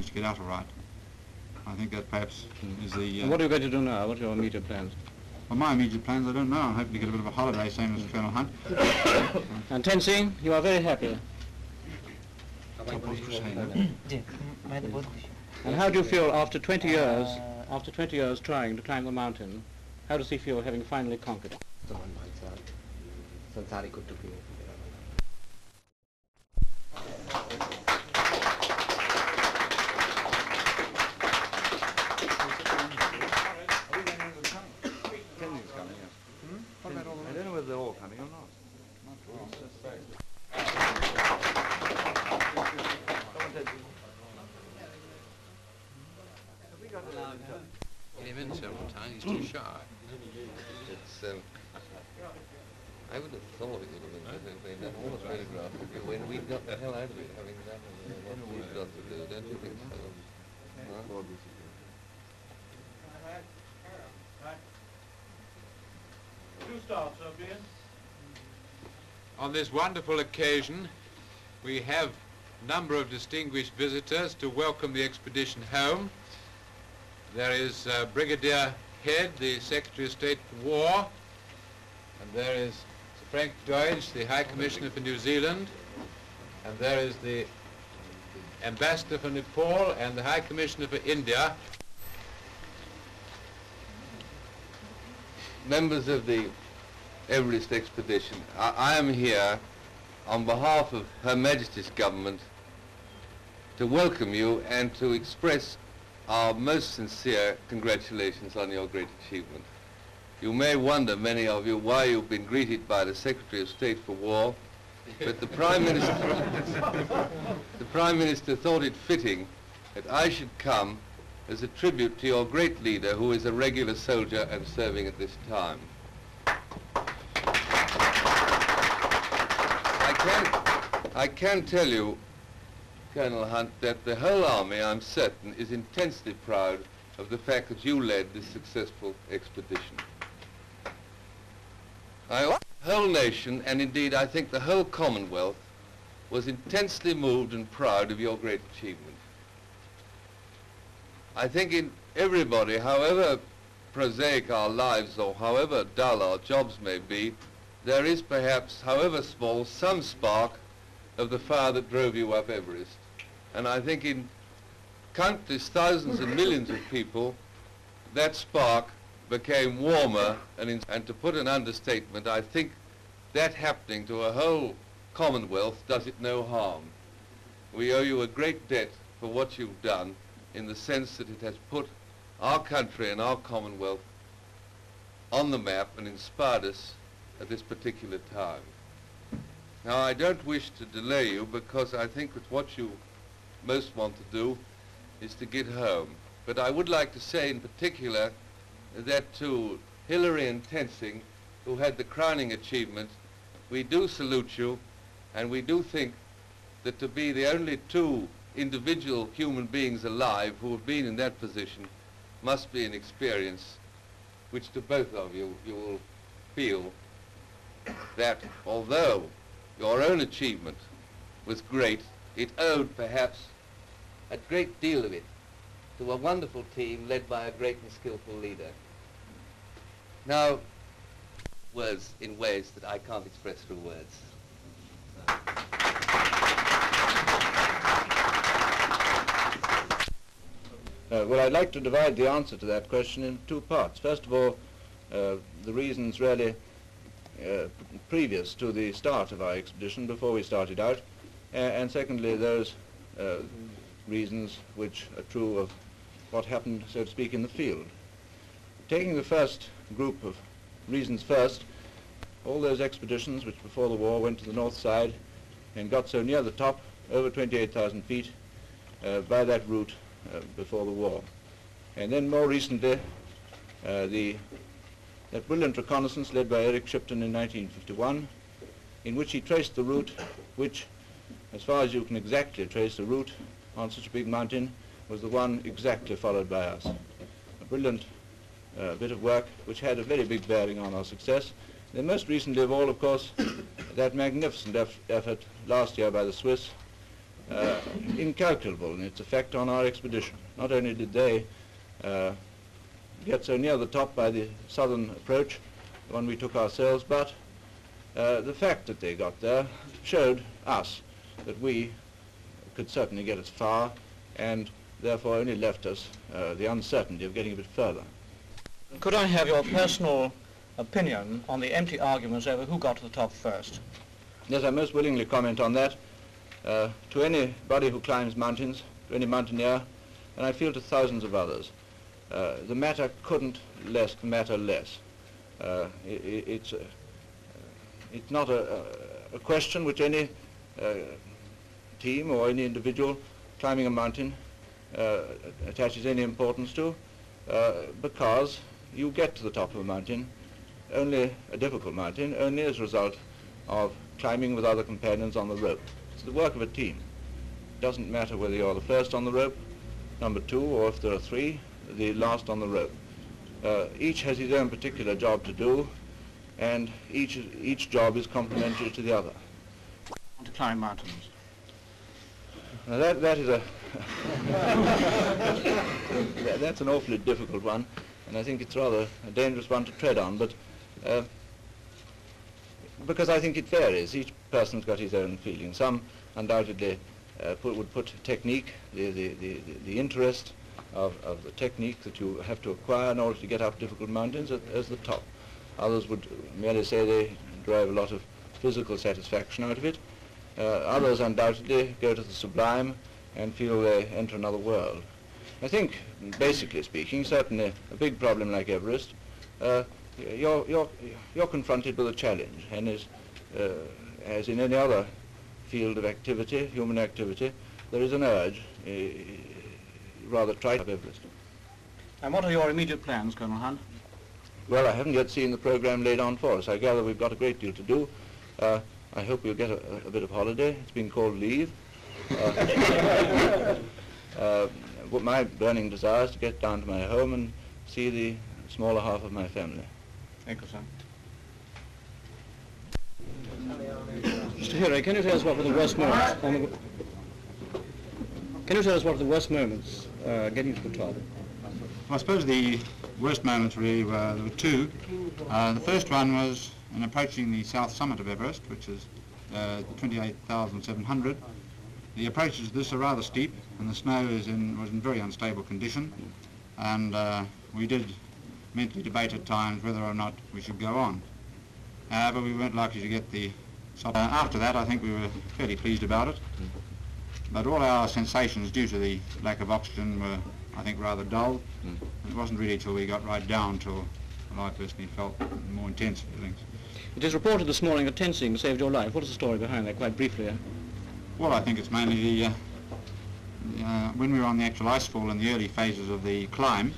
managed to get out all right. I think that perhaps is the... And what are you going to do now? What are your immediate plans? Well, my immediate plans, I don't know. I'm hoping to get a bit of a holiday, same as Colonel Hunt. And Tenzing, you are very happy. And how do you feel after 20 years, trying to climb the mountain? How does he feel having finally conquered it? I don't know whether they're all coming or not. Get him in several times, he's too shy. It's, I would have thought it would have been done all the photographs when we got the hell out of it, having done what we've got to do, don't you think so? Huh? On this wonderful occasion, we have a number of distinguished visitors to welcome the expedition home. There is Brigadier Head, the Secretary of State for War, and there is Sir Frank Doidge, the High Commissioner for New Zealand, and there is the Ambassador for Nepal and the High Commissioner for India. Members of the Everest expedition, I am here on behalf of Her Majesty's government to welcome you and to express our most sincere congratulations on your great achievement. You may wonder, many of you, why you've been greeted by the Secretary of State for War, but the Prime Minister thought it fitting that I should come as a tribute to your great leader, who is a regular soldier and serving at this time. I can tell you, Colonel Hunt, that the whole army, I'm certain, is intensely proud of the fact that you led this successful expedition. The whole nation, and indeed I think the whole Commonwealth, was intensely moved and proud of your great achievement. I think in everybody, however prosaic our lives or however dull our jobs may be, there is perhaps, however small, some spark of the fire that drove you up Everest. And I think in countless thousands and millions of people, that spark became warmer, and to put an understatement, I think that happening to a whole Commonwealth does it no harm. We owe you a great debt for what you've done, in the sense that it has put our country and our Commonwealth on the map and inspired us at this particular time. Now, I don't wish to delay you, because I think that what you most want to do is to get home. But I would like to say in particular that to Hillary and Tenzing, who had the crowning achievement, we do salute you, and we do think that to be the only two individual human beings alive who have been in that position must be an experience which to both of you, you will feel that although your own achievement was great, it owed perhaps a great deal of it to a wonderful team led by a great and skillful leader. Now, words in ways that I can't express through words. Well, I'd like to divide the answer to that question in two parts. First of all, the reasons really previous to the start of our expedition, before we started out, and secondly, those reasons which are true of what happened, so to speak, in the field. Taking the first group of reasons first, all those expeditions which before the war went to the north side and got so near the top, over 28,000 feet, by that route before the war. And then more recently, that brilliant reconnaissance led by Eric Shipton in 1951, in which he traced the route which, as far as you can exactly trace a route on such a big mountain, was the one exactly followed by us. A brilliant bit of work which had a very big bearing on our success. Then most recently of all, of course, that magnificent effort last year by the Swiss incalculable in its effect on our expedition. Not only did they get so near the top by the southern approach, the one we took ourselves, but the fact that they got there showed us that we could certainly get as far, and therefore only left us the uncertainty of getting a bit further. Could I have your personal opinion on the empty arguments over who got to the top first? Yes, I most willingly comment on that. To anybody who climbs mountains, to any mountaineer, and I feel to thousands of others, the matter couldn't matter less. It's not a question which any team or any individual climbing a mountain attaches any importance to, because you get to the top of a mountain, only a difficult mountain, only as a result of climbing with other companions on the rope. It's the work of a team. It doesn't matter whether you're the first on the rope, number two, or if there are three, the last on the rope. Each has his own particular job to do, and each job is complementary to the other. To climb mountains. Now that is a that's an awfully difficult one, and I think it's rather a dangerous one to tread on, but because I think it varies. Each person's got his own feeling. Some undoubtedly would put technique, the interest of the technique that you have to acquire in order to get up difficult mountains as the top. Others would merely say they derive a lot of physical satisfaction out of it. Others undoubtedly go to the sublime and feel they enter another world. I think, basically speaking, certainly a big problem like Everest, you're confronted with a challenge, and as in any other field of activity, human activity, there is an urge, rather try to Everest. And what are your immediate plans, Colonel Hunt? Well, I haven't yet seen the program laid on for us. I gather we've got a great deal to do. I hope we'll get a bit of holiday. It's been called leave. What my burning desire is to get down to my home and see the smaller half of my family. Thank you, sir. Mr. Hero, can you tell us what were the worst moments getting to the top? Well, I suppose the worst moments really there were two. The first one was in approaching the south summit of Everest, which is 28,700. The approaches to this are rather steep, and the snow was in very unstable condition, and we did mentally debate at times whether or not we should go on. But we weren't likely to get the... after that, I think we were fairly pleased about it, but all our sensations due to the lack of oxygen were, I think, rather dull. It wasn't really till we got right down till I personally felt more intense feelings. It is reported this morning that tensing saved your life. What is the story behind that, quite briefly? Well, I think it's mainly the when we were on the actual icefall in the early phases of the climb,